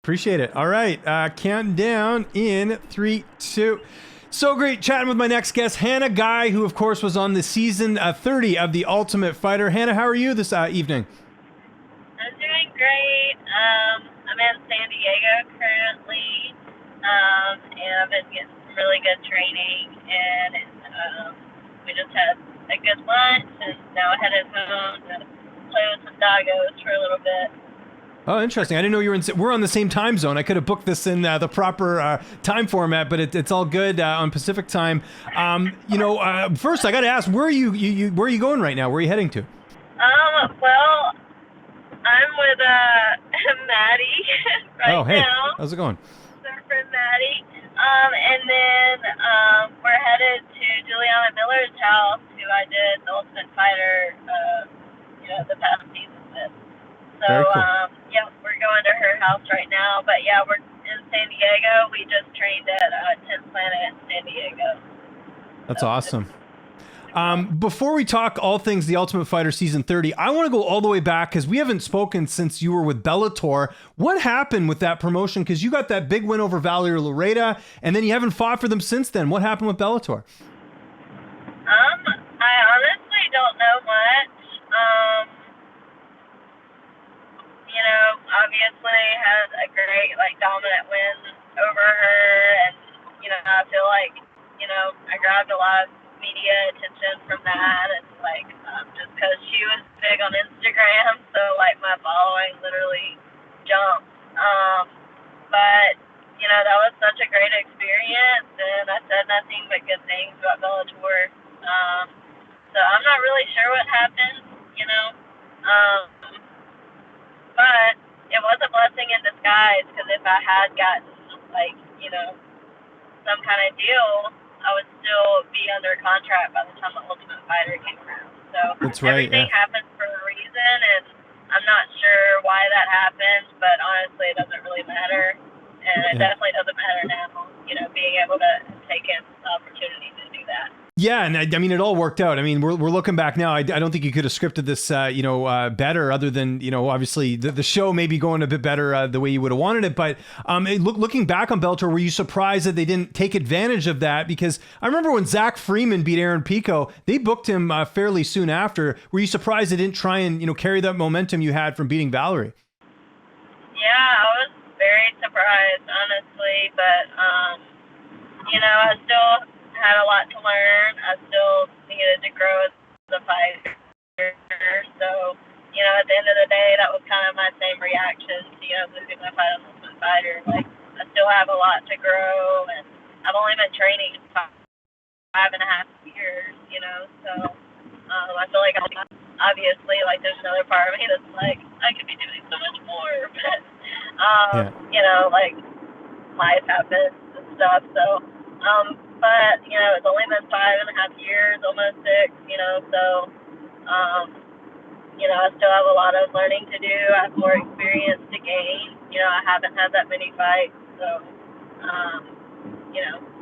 Appreciate it. All right. Counting down in 3, 2. So great chatting with my next guest, Hannah Guy, who, of course, was on the season 30 of The Ultimate Fighter. Hannah, how are you this evening? I'm doing great. I'm in San Diego currently, and I've been getting some really good training. And we just had a good lunch, and now headed home to play with some doggos for a little bit. Oh, interesting. I didn't know you were in. We're on the same time zone. I could have booked this in the proper time format, but it's all good on Pacific time. First I got to ask, where are where are you going right now? Where are you heading to? Well, I'm with Maddie right Oh, hey, now. how's it going? Our friend Maddie. And then we're headed to Juliana Miller's house, who I did the Ultimate Fighter, the past season with. So, Very cool. yeah, we're going to her house right now. But yeah, we're in San Diego. We just trained at 10th Planet in San Diego. That's awesome. Before we talk all things The Ultimate Fighter Season 30, I want to go all the way back because we haven't spoken since you were with Bellator. What happened with that promotion? Because you got that big win over Valerie Loretta, and then you haven't fought for them since then. What happened with Bellator? I honestly don't know much. Obviously had a great, dominant win over her, and, I feel like, I grabbed a lot of media attention from that, and, just because she was big on Instagram, so, my following literally jumped. But, that was such a great experience, and I said nothing but good things about Bellator. So I'm not really sure what happened, but it was a blessing in disguise, because if I had gotten, some kind of deal, I would still be under contract by the time the Ultimate Fighter came around. So That's right, everything yeah. happens for a reason, and I'm not sure why that happened, but honestly, it doesn't really matter. And it definitely doesn't matter now, being able to take in the opportunity to do that. Yeah, and I mean, it all worked out. I mean, we're looking back now. I don't think you could have scripted this, better. Other than obviously the show may be going a bit better the way you would have wanted it. But looking back on Bellator, were you surprised that they didn't take advantage of that? Because I remember when Zach Freeman beat Aaron Pico, they booked him fairly soon after. Were you surprised they didn't try and carry that momentum you had from beating Valerie? Yeah, I was very surprised, honestly, but I still had a lot to learn. I still needed to grow as a fighter. So, at the end of the day, that was kind of my same reaction to, losing my fight on Ultimate Fighter. I still have a lot to grow, and I've only been training 5.5 years, so I feel like obviously, there's another part of me that's I could be doing so much more, but, life happens and stuff, so, but, it's only been 5.5 years, almost 6, so, I still have a lot of learning to do. I have more experience to gain. I haven't had that many fights, so,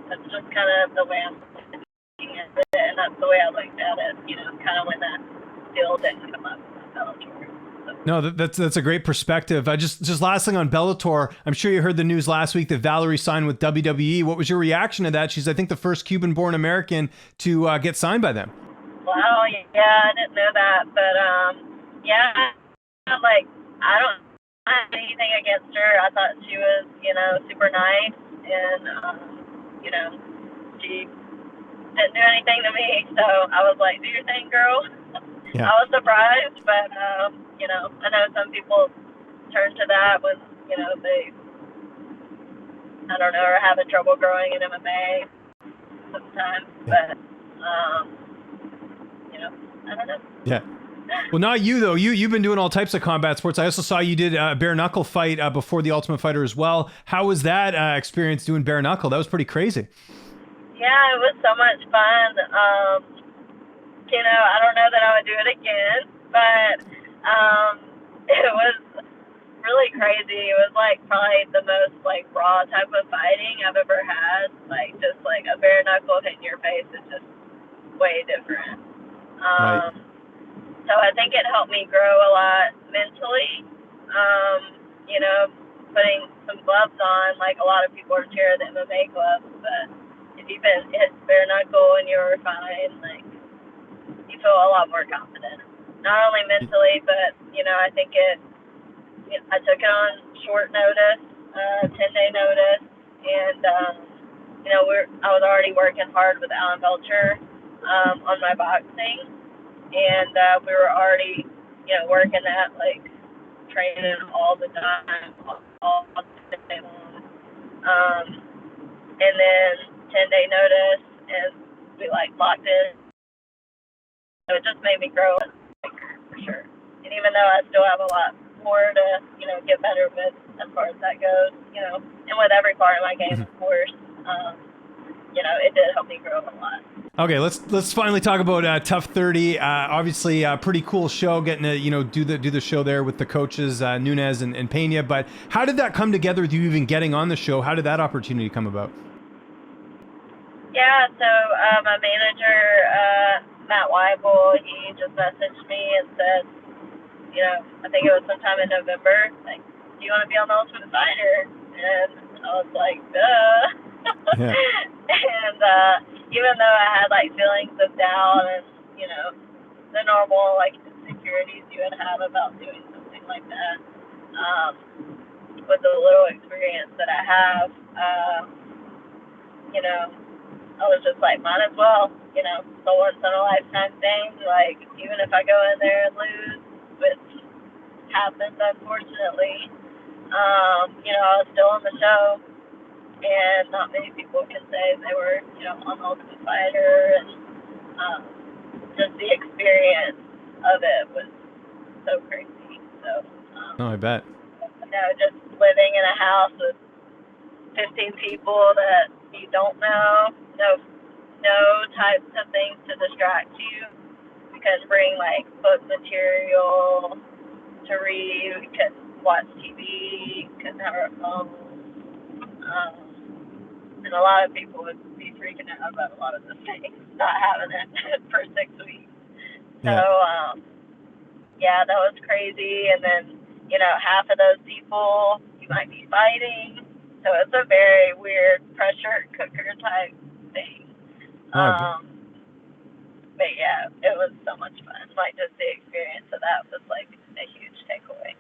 that's just kind of the way I'm looking at it, and that's the way I looked at it, kind of when that deal didn't come up with Bellator. No, that's a great perspective. Just last thing on Bellator, I'm sure you heard the news last week that Valerie signed with WWE. What was your reaction to that? She's, I think, the first Cuban-born American to get signed by them. Wow, yeah, I didn't know that, but yeah, I don't have anything against her. I thought she was, super nice, and she didn't do anything to me, so I was like, do your thing, girl. Yeah. I was surprised, but, I know some people turn to that when, they, I don't know, are having trouble growing in MMA sometimes, but, I don't know. Yeah. Well, not you, though. You've been doing all types of combat sports. I also saw you did a bare knuckle fight before the Ultimate Fighter as well. How was that experience doing bare knuckle? That was pretty crazy. Yeah, it was so much fun. I don't know that I would do it again, but it was really crazy. It was probably the most raw type of fighting I've ever had. Just a bare knuckle hitting your face is just way different. Right. So I think it helped me grow a lot mentally. Putting some gloves on, like a lot of people are scared of the MMA gloves, but if you've been hit bare knuckle and you're fine, like you feel a lot more confident. Not only mentally, but I think I took it on short notice, 10-day notice, and I was already working hard with Alan Belcher on my boxing, and we were already working at like training all the time, all day long. And then 10-day notice, and we like locked in. So it just made me grow for sure. And even though I still have a lot more to get better with as far as that goes, and with every part of my game, of course, it did help me grow a lot. Okay, let's finally talk about TUF 30. Obviously, a pretty cool show. Getting to do the show there with the coaches Nunez and Pena. But how did that come together with you even getting on the show? How did that opportunity come about? Yeah, so my manager Matt Weibel, he just messaged me and said, I think it was sometime in November, like, do you want to be on the Ultimate Fighter? And I was like, duh. Yeah. And even though I had like feelings of doubt and the normal like insecurities you would have about doing something like that, with the little experience that I have, I was just like, might as well, it's a once in a lifetime thing. Like, even if I go in there and lose, which happens unfortunately, I was still on the show. And not many people can say they were, on Ultimate Fighter, and just the experience of it was so crazy. So, I bet. Just living in a house with 15 people that you don't know, no types of things to distract you. You can bring like book material to read, you can watch TV, you can have a phone. And a lot of people would be freaking out about a lot of the things, not having it for 6 weeks. So, that was crazy. And then, half of those people you might be fighting. So it's a very weird pressure cooker type thing. But yeah, it was so much fun. Like, just the experience of that was like a huge takeaway.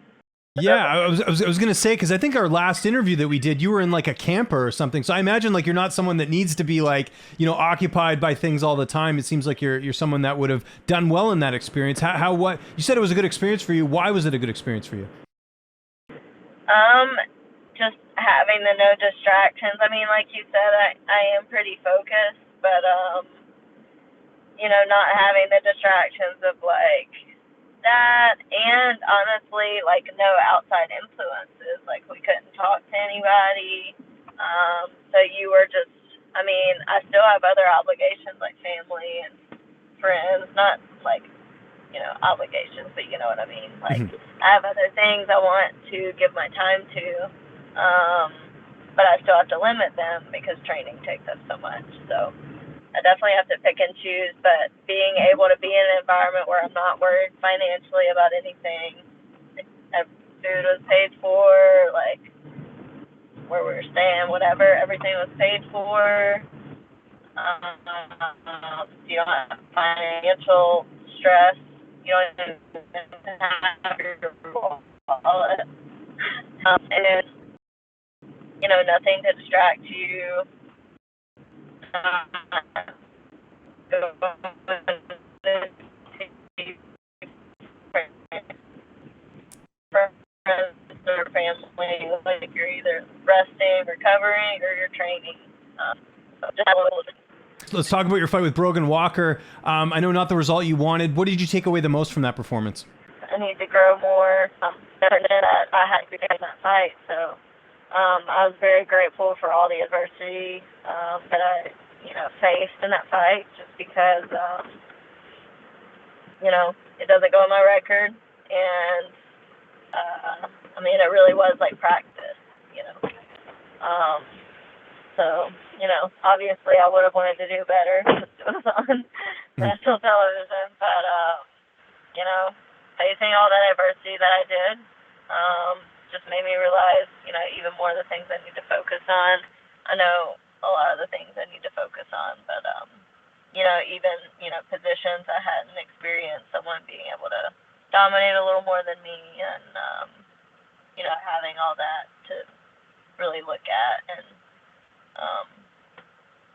Yeah, I was gonna say, because I think our last interview that we did, you were in like a camper or something. So I imagine like you're not someone that needs to be like occupied by things all the time. It seems like you're someone that would have done well in that experience. What you said it was a good experience for you. Why was it a good experience for you? Just having the no distractions. I mean, like you said, I am pretty focused, but not having the distractions of like that, and honestly, like, no outside influences. Like, we couldn't talk to anybody. So you were just, I mean, I still have other obligations like family and friends, not like, obligations, but you know what I mean. Like, I have other things I want to give my time to, but I still have to limit them because training takes up so much. So I definitely have to pick and choose, but being able to be in an environment where I'm not worried financially about anything, food was paid for, like where we were staying, whatever, everything was paid for. You don't have financial stress. You don't even have your wallet. And, nothing to distract you. Friends or family, like you're either resting, recovering, or you're training. So just have a little. Let's talk about your fight with Brogan Walker. I know not the result you wanted. What did you take away the most from that performance? I need to grow more. I had to be in that fight, so I was very grateful for all the adversity that I, faced in that fight. Just because, it doesn't go on my record, and I mean, it really was like practice, So, obviously I would have wanted to do better since it was on national television, but, facing all that adversity that I did, just made me realize, even more the things I need to focus on. I know a lot of the things I need to focus on, but even positions I hadn't experienced, someone being able to dominate a little more than me, and having all that to really look at, and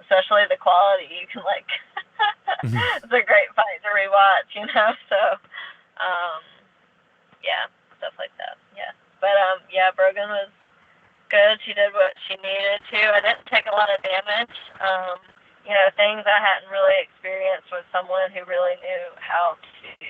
especially the quality. You can it's a great fight to rewatch, So, yeah, stuff like that. Yeah, but Brogan was good. She did what she needed to. I didn't take a lot of damage. Things I hadn't really experienced with someone who really knew how to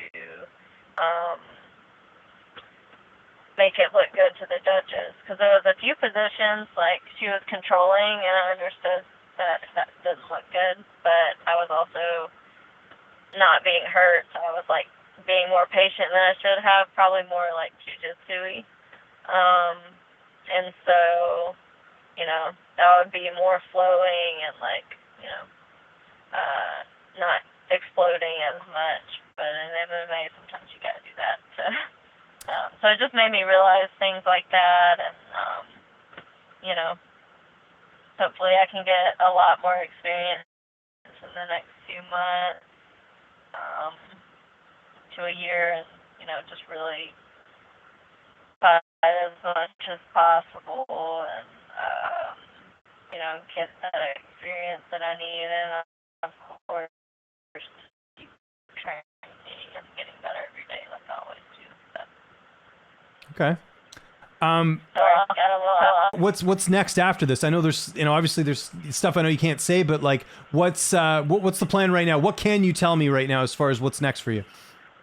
make it look good to the judges. Because there was a few positions, she was controlling, and I understood that didn't look good, but I was also not being hurt, so I was being more patient than I should have, probably more jiu-jitsu-y. And so, that would be more flowing and not exploding as much. But in MMA, sometimes you gotta do that. So it just made me realize things like that, and hopefully I can get a lot more experience in the next few months to a year, and just really fight as much as possible, and get that experience that I need, and of course keep training and getting better every day like I always do. So. Okay. What's next after this? I know there's, obviously there's stuff I know you can't say, but what's the plan right now? What can you tell me right now as far as what's next for you?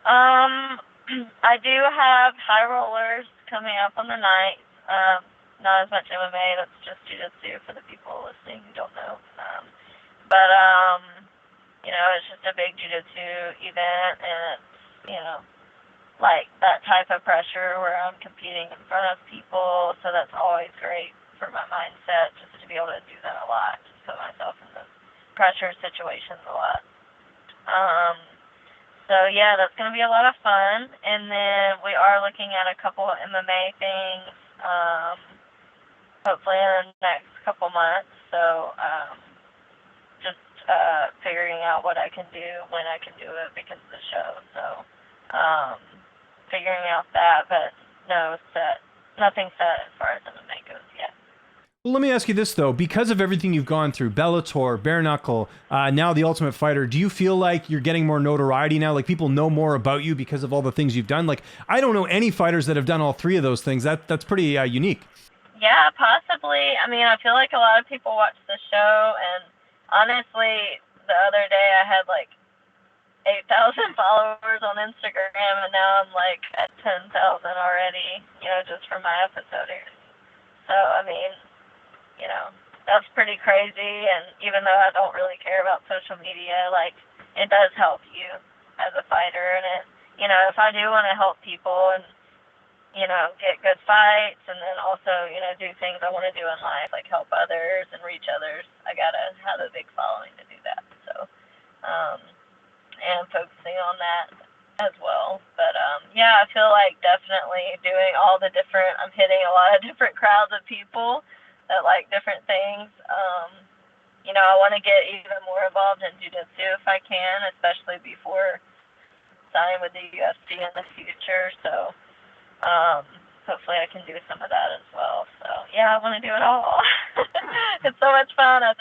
I do have high rollers coming up on the night. Not as much MMA, that's just jiu-jitsu for the people listening who don't know. But it's just a big jiu-jitsu event, and it's, that type of pressure where I'm competing in front of people, so that's always great for my mindset, just to be able to do that a lot, just put myself in those pressure situations a lot. So yeah, that's going to be a lot of fun, and then we are looking at a couple of MMA things, hopefully in the next couple months, so just figuring out what I can do, when I can do it because of the show, so figuring out that, but nothing set as far as MMA goes yet. Well, let me ask you this, though. Because of everything you've gone through, Bellator, Bare Knuckle, now The Ultimate Fighter, do you feel like you're getting more notoriety now? People know more about you because of all the things you've done? I don't know any fighters that have done all three of those things. That's pretty unique. Yeah, possibly. I mean, I feel like a lot of people watch the show, and honestly, the other day I had 8,000 followers on Instagram, and now I'm at 10,000 already, just from my episode here. So, I mean, that's pretty crazy, and even though I don't really care about social media, it does help you as a fighter, and if I do want to help people and, get good fights, and then also, do things I want to do in life, help others and reach others, I gotta have a big following to do that, so, and focusing on that as well, but, yeah, I feel definitely doing all the different, I'm hitting a lot of different crowds of people that like different things. I want to get even more involved in jiu-jitsu if I can, especially before signing with the UFC in the future. So hopefully I can do some of that as well. So yeah, I want to do it all. It's so much fun. I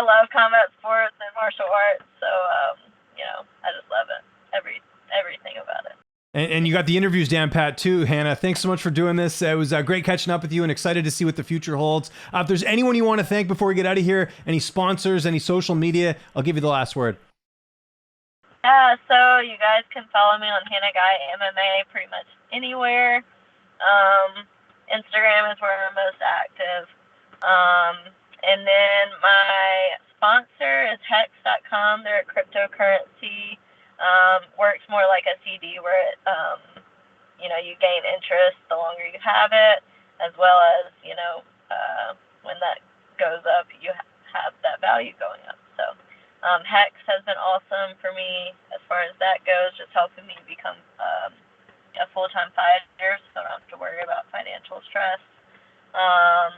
love combat sports and martial arts. So I just love it. Everything about it. And you got the interviews down pat too, Hannah. Thanks so much for doing this. It was great catching up with you, and excited to see what the future holds. If there's anyone you want to thank before we get out of here, any sponsors, any social media, I'll give you the last word. Yeah, so you guys can follow me on Hannah Guy MMA pretty much anywhere. Instagram is where I'm most active. And then my sponsor is Hex.com. They're a cryptocurrency. Works more like a CD where it, you gain interest the longer you have it, as well as, when that goes up, you have that value going up. So Hex has been awesome for me as far as that goes, just helping me become a full-time fighter, so I don't have to worry about financial stress. Um,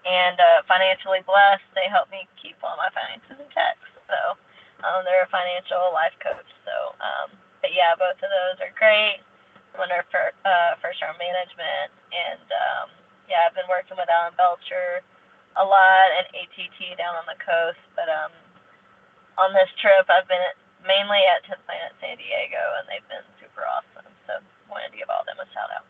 and financially blessed, they help me keep all my finances in check. So they're a financial life coach. So, but yeah, both of those are great. I'm under first round management, and yeah, I've been working with Alan Belcher a lot and ATT down on the coast. But on this trip, I've been mainly at TUF Planet San Diego, and they've been super awesome. So wanted to give all them a shout out.